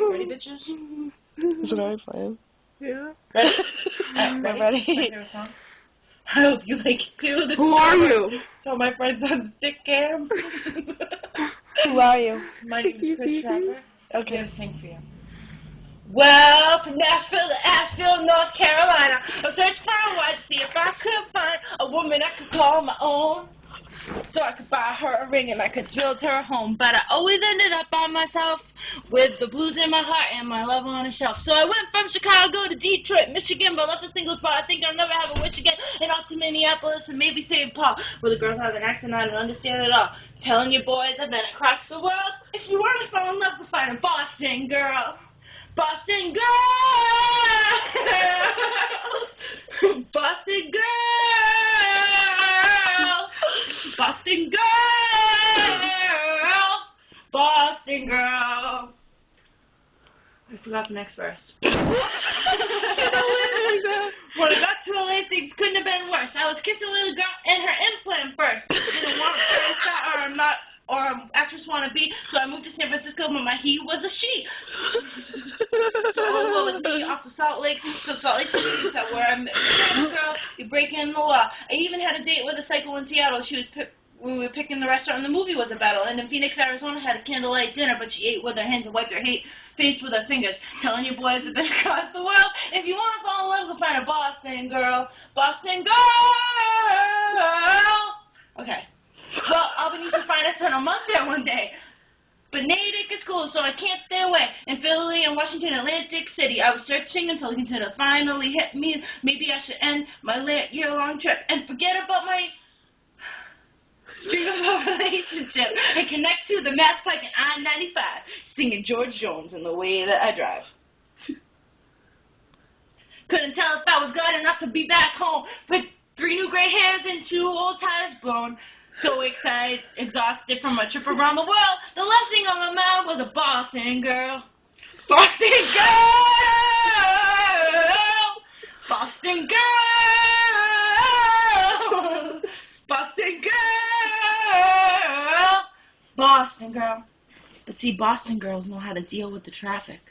Ready, bitches? Is it already playing? Yeah. Ready? I'm Ready? ready. It's my favorite song. I hope you like it too. This Who is are all you? To all my friends on Stick Cam. Who are you? My name is Chris Trapper. I'm Okay. gonna sing for you. Well, from Nashville to Asheville, North Carolina, I searched far and wide to see if I could find a woman I could call my own. So I could buy her a ring and I could build her a home. But I always ended up by myself with the blues in my heart and my love on a shelf. So I went from Chicago to Detroit, Michigan, but left a single spot. I think I'll never have a wish again. And off to Minneapolis and maybe St. Paul, where the girls have an accent I don't understand at all. Telling you boys I've been across the world. If you want to fall in love, we'll find a Boston girl. Boston girl! Boston girl! Boston girl! Boston girl! I forgot the next verse. When I got to LA, things couldn't have been worse. I was kissing a little girl and her implant first. Didn't want to actress wannabe, so I moved to San Francisco, but my he was a she. So what was me off to Salt Lake, so Salt Lake City, to where I met a girl, you breaking the law. I even had a date with a psycho in Seattle. We were picking the restaurant, and the movie was a battle. And in Phoenix, Arizona, had a candlelight dinner, but she ate with her hands and wiped her face with her fingers. Telling you boys have been across the world. If you want to fall in love, go find a Boston girl. Boston girl! Okay. Well, Albany's the finest, spent a month there one day. But Natick is cool, so I can't stay away. In Philly and Washington, Atlantic City, I was searching until Lincoln finally hit me. Maybe I should end my year-long trip and forget about my dream of a relationship and connect to the Mass Pike and I-95, singing George Jones in the way that I drive. Couldn't tell if I was glad enough to be back home with 3 new gray hairs and 2 old tires blown. So excited, exhausted from a trip around the world. The last thing on my mind was a Boston girl. Boston girl! Boston girl! Boston girl! Boston girl. But see, Boston girls know how to deal with the traffic.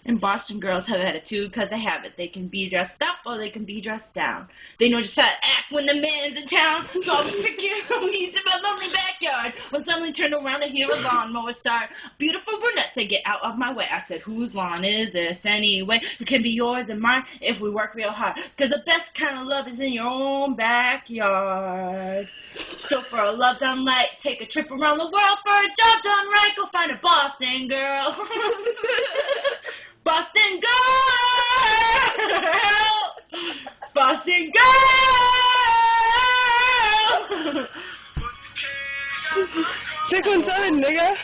And Boston girls have attitude because they have it. They can be dressed up or they can be dressed down. They know just how to act when the man's in town. So I was picking weeds in my lonely backyard when suddenly turned around to hear a lawnmower start. Beautiful brunette said, "Get out of my way." I said, "Whose lawn is this anyway? It can be yours and mine if we work real hard. Because the best kind of love is in your own backyard. So for a love done right, take a trip around the world. For a job done right, go find a Boston girl." Boston girl! Boston girl! 617, nigga.